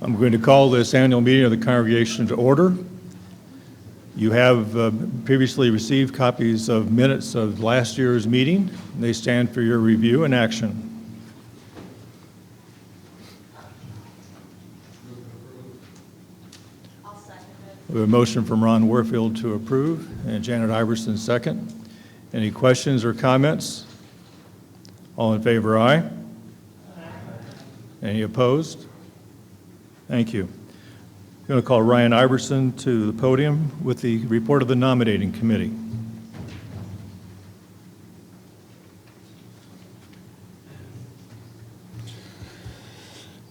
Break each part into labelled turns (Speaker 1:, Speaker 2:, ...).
Speaker 1: I'm going to call this annual meeting of the congregation to order. You have previously received copies of minutes of last year's meeting. They stand for your review and action.
Speaker 2: I'll second it.
Speaker 1: We have a motion from Ron Warfield to approve and Janet Iverson second. Any questions or comments? All in favor, aye. Aye. Any opposed? Thank you. I'm going to call Ryan Iverson to the podium with the report of the nominating committee.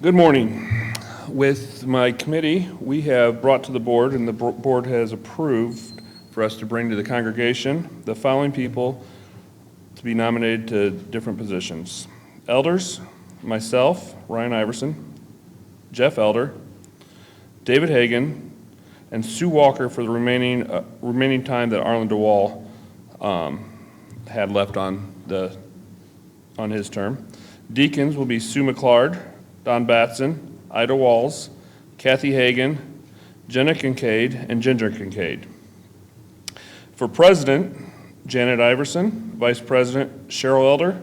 Speaker 3: Good morning. With my committee, we have brought to the board, and the board has approved for us to bring to the congregation the following people to be nominated to different positions. Elders, myself, Ryan Iverson, Jeff Elder, David Hagan, and Sue Walker for the remaining time that Arlen DeWall had left on his term. Deacons will be Sue McClard, Don Batson, Ida Walls, Kathy Hagan, Jenna Kincaid, and Ginger Kincaid. For president, Janet Iverson, vice president, Cheryl Elder,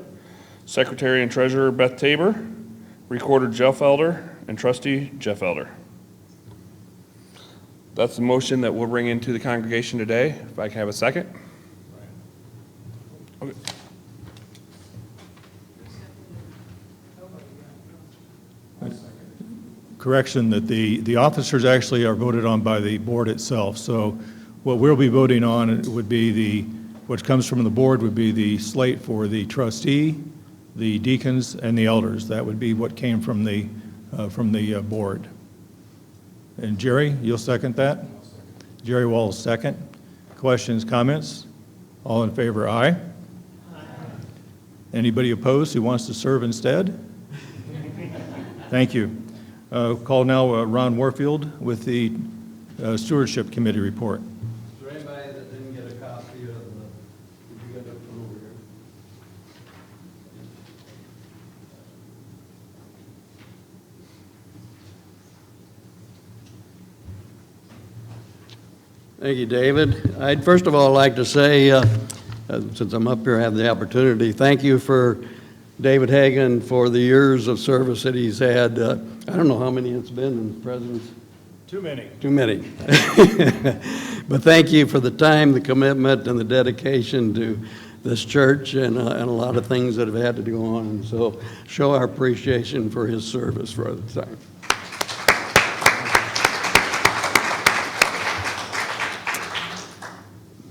Speaker 3: secretary and treasurer, Beth Tabor, recorder, Jeff Elder, and trustee, Jeff Elder. That's the motion that we'll bring into the congregation today. If I can have a second. Okay.
Speaker 1: Correction that the officers actually are voted on by the board itself. So what we'll be voting on would be what comes from the board would be the slate for the trustee, the deacons, and the elders. That would be what came from the board. And Jerry, you'll second that? Jerry Walls, second. Questions, comments? All in favor, aye. Aye. Anybody opposed who wants to serve instead? Thank you. Call now Ron Warfield with the Stewardship Committee report.
Speaker 4: Is there anybody that didn't get a copy of did you get that one over here? Thank you, David. I'd first of all like to say, since I'm up here, I have the opportunity, thank you for David Hagan for the years of service that he's had. I don't know how many it's been in presidents.
Speaker 1: Too many.
Speaker 4: Too many. But thank you for the time, the commitment, and the dedication to this church and a lot of things that have had to go on. And so show our appreciation for his service for the time.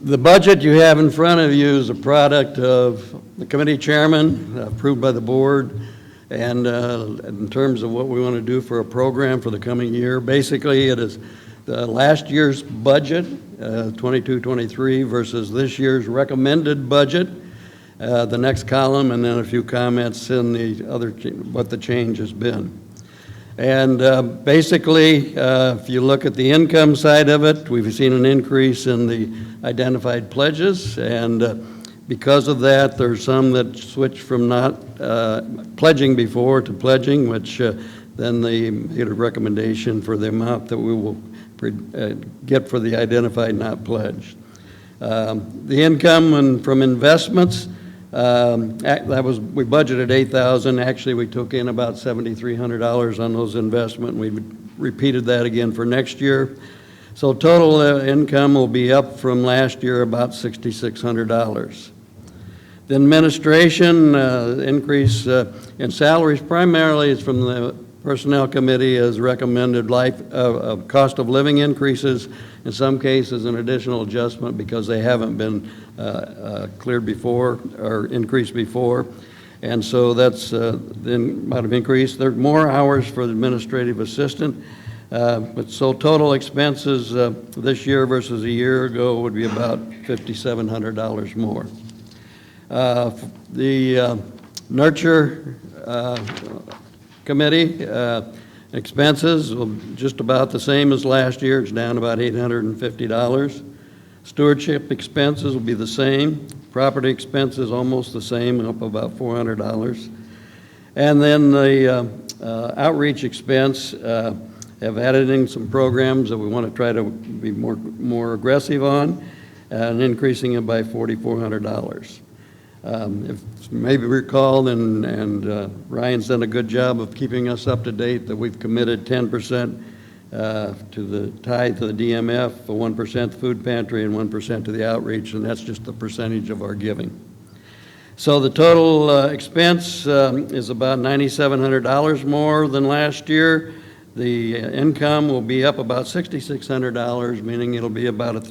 Speaker 4: The budget you have in front of you is a product of the committee chairman, approved by the board, and in terms of what we want to do for a program for the coming year. Basically, it is the last year's budget, 22-23, versus this year's recommended budget, the next column, and then a few comments in the other, what the change has been. And basically, if you look at the income side of it, we've seen an increase in the identified pledges, and because of that, there's some that switch from not pledging before to pledging, which then they get a recommendation for the amount that we will get for the identified not pledged. The income from investments, we budgeted $8,000. Actually, we took in about $7,300 on those investments. We repeated that again for next year. So total income will be up from last year about $6,600. The administration increase in salaries primarily is from the Personnel Committee as recommended cost of living increases, in some cases an additional adjustment because they haven't been cleared before or increased before. And so that's the amount of increase. There are more hours for the administrative assistant. But so total expenses this year versus a year ago would be about $5,700 more. The Nurture Committee expenses will just about the same as last year. It's down about $850. Stewardship expenses will be the same. Property expenses almost the same, up about $400. And then the outreach expense have added in some programs that we want to try to be more aggressive on, and increasing it by $4,400. If you maybe recall, and Ryan's done a good job of keeping us up to date, that we've committed 10% to the tithe to the DMF, 1% to the food pantry, and 1% to the outreach, and that's just the percentage of our giving. So the total expense is about $9,700 more than last year. The income will be up about $6,600, meaning it'll be about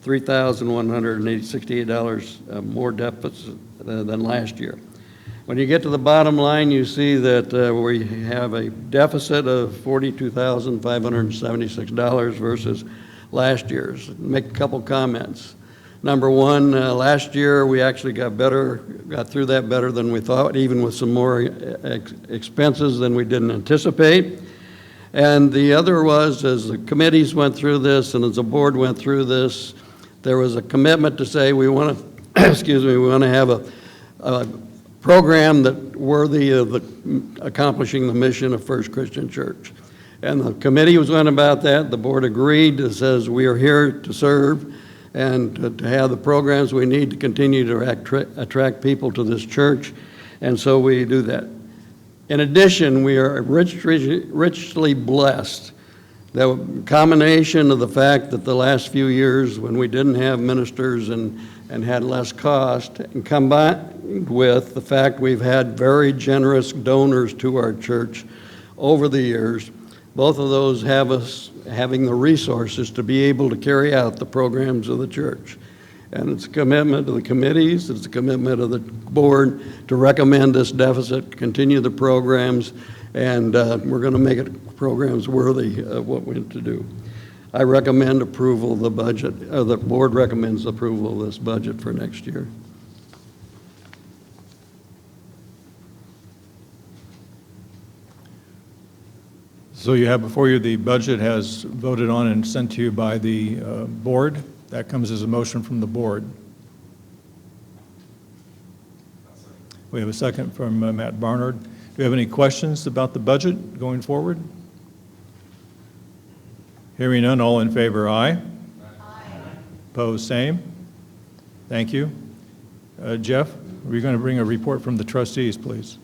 Speaker 4: $3,168 more deficit than last year. When you get to the bottom line, you see that we have a deficit of $42,576 versus last year's. Make a couple comments. Number one, last year we actually got through that better than we thought, even with some more expenses than we didn't anticipate. And the other was, as the committees went through this and as the board went through this, there was a commitment to say we want to, we want to have a program that worthy of accomplishing the mission of First Christian Church. And the committee was went about that. The board agreed. It says we are here to serve and to have the programs we need to continue to attract people to this church. And so we do that. In addition, we are richly blessed. The combination of the fact that the last few years when we didn't have ministers and had less cost, and combined with the fact we've had very generous donors to our church over the years, both of those have us having the resources to be able to carry out the programs of the church. And it's a commitment of the committees, it's a commitment of the board to recommend this deficit, continue the programs, and we're going to make it programs worthy of what we need to do. I recommend approval of the budget, the board recommends approval of this budget for next year.
Speaker 1: So you have before you the budget has voted on and sent to you by the board. That comes as a motion from the board. We have a second from Matt Barnard. Do we have any questions about the budget going forward? Hearing none, all in favor, aye. Aye. Opposed, same. Thank you. Jeff, are you going to bring a report from the trustees, please?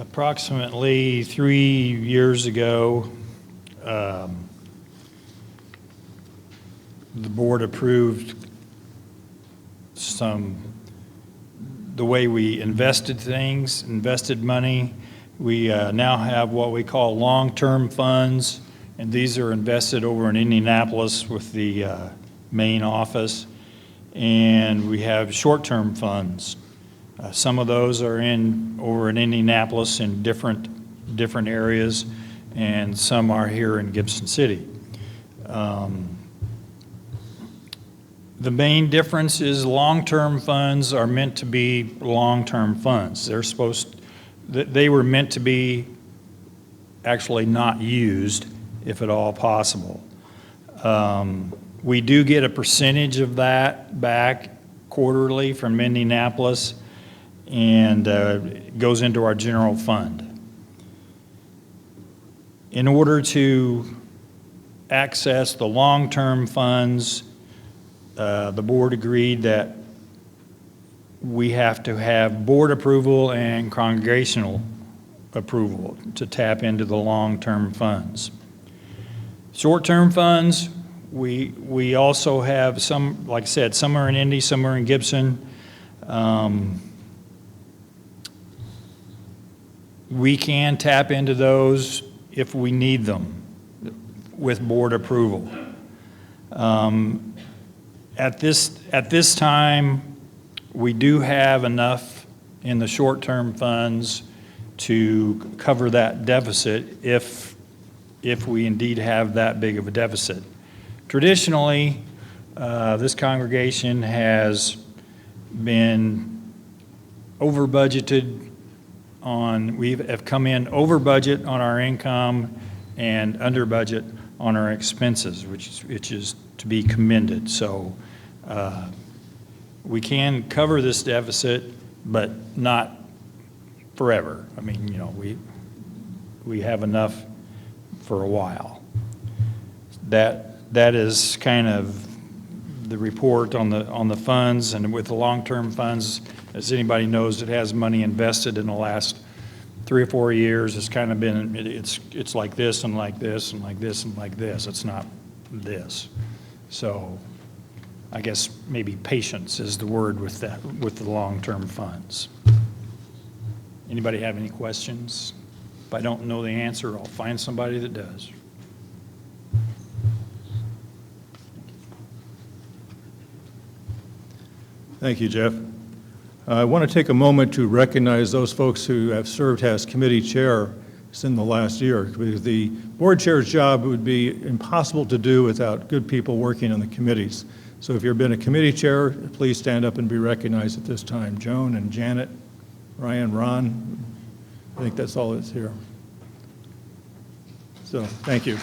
Speaker 2: Approximately 3 years ago, the board approved the way we invested money. We now have what we call long-term funds, and these are invested over in Indianapolis with the main office. And we have short-term funds. Some of those are over in Indianapolis in different areas, and some are here in Gibson City. The main difference is long-term funds are meant to be long-term funds. They were meant to be actually not used, if at all possible. We do get a percentage of that back quarterly from Indianapolis, and it goes into our general fund. In order to access the long-term funds, the board agreed that we have to have board approval and congregational approval to tap into the long-term funds. Short-term funds, we also have some, like I said, some are in Indy, some are in Gibson. We can tap into those if we need them with board approval. At this time, we do have enough in the short-term funds to cover that deficit if we indeed have that big of a deficit. Traditionally, this congregation has been over budgeted we have come in over budget on our income and under budget on our expenses, which is to be commended. So we can cover this deficit, but not forever. I mean, you know, we have enough for a while. That is kind of the report on the funds, and with the long-term funds, as anybody knows, it has money invested in the last 3 or 4 years. It's kind of been, it's like this and like this and like this and like this. It's not this. So I guess maybe patience is the word with that, with the long-term funds. Anybody have any questions? If I don't know the answer, I'll find somebody that does.
Speaker 1: Thank you, Jeff. I want to take a moment to recognize those folks who have served as committee chair in the last year, because the board chair's job would be impossible to do without good people working on the committees. So if you've been a committee chair, please stand up and be recognized at this time. Joan and Janet, Ryan, Ron, I think that's all that's here. So thank you.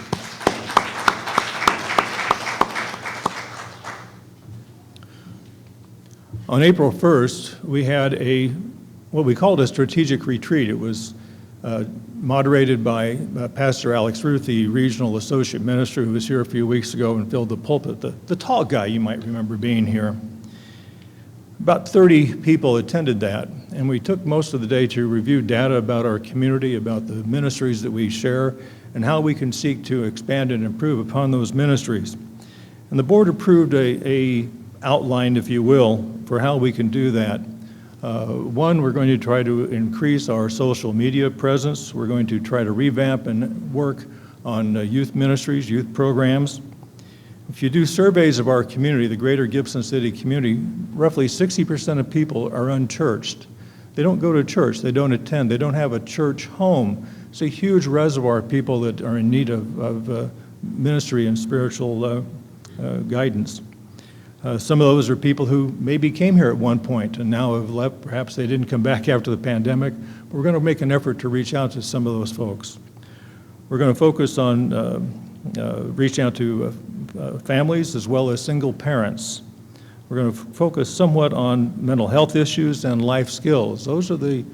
Speaker 1: On April 1st, we had what we called a strategic retreat. It was moderated by Pastor Alex Ruth, the regional associate minister who was here a few weeks ago and filled the pulpit, the tall guy you might remember being here. About 30 people attended that, and we took most of the day to review data about our community, about the ministries that we share, and how we can seek to expand and improve upon those ministries. And the board approved a outline, if you will, for how we can do that. One, we're going to try to increase our social media presence. We're going to try to revamp and work on youth ministries, youth programs. If you do surveys of our community, the greater Gibson City community, roughly 60% of people are unchurched. They don't go to church, they don't attend, they don't have a church home. It's a huge reservoir of people that are in need of ministry and spiritual guidance. Some of those are people who maybe came here at one point and now have left. Perhaps they didn't come back after the pandemic. But we're going to make an effort to reach out to some of those folks. We're going to focus on reaching out to families as well as single parents. We're going to focus somewhat on mental health issues and life skills. Those are the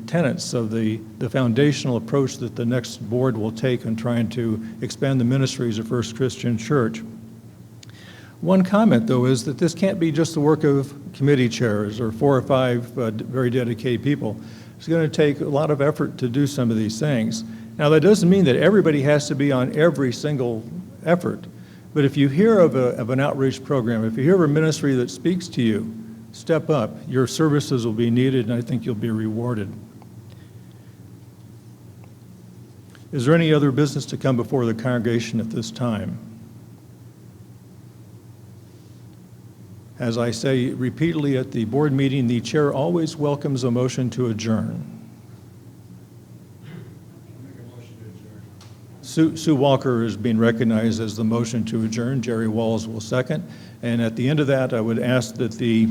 Speaker 1: tenets of the foundational approach that the next board will take in trying to expand the ministries of First Christian Church. One comment, though, is that this can't be just the work of committee chairs or 4 or 5 very dedicated people. It's going to take a lot of effort to do some of these things. Now, that doesn't mean that everybody has to be on every single effort. But if you hear of an outreach program, if you hear of a ministry that speaks to you, step up. Your services will be needed, and I think you'll be rewarded. Is there any other business to come before the congregation at this time? As I say repeatedly at the board meeting, the chair always welcomes a motion to adjourn. Sue Walker is being recognized as the motion to adjourn. Jerry Walls will second. And at the end of that, I would ask that the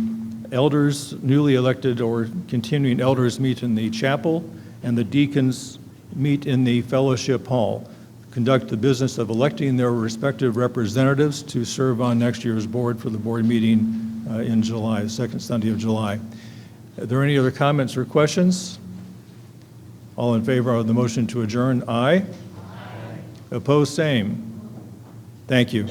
Speaker 1: elders, newly elected or continuing elders, meet in the chapel, and the deacons meet in the fellowship hall. Conduct the business of electing their respective representatives to serve on next year's board for the board meeting in July, the second Sunday of July. Are there any other comments or questions? All in favor of the motion to adjourn, aye. Opposed, same. Thank you.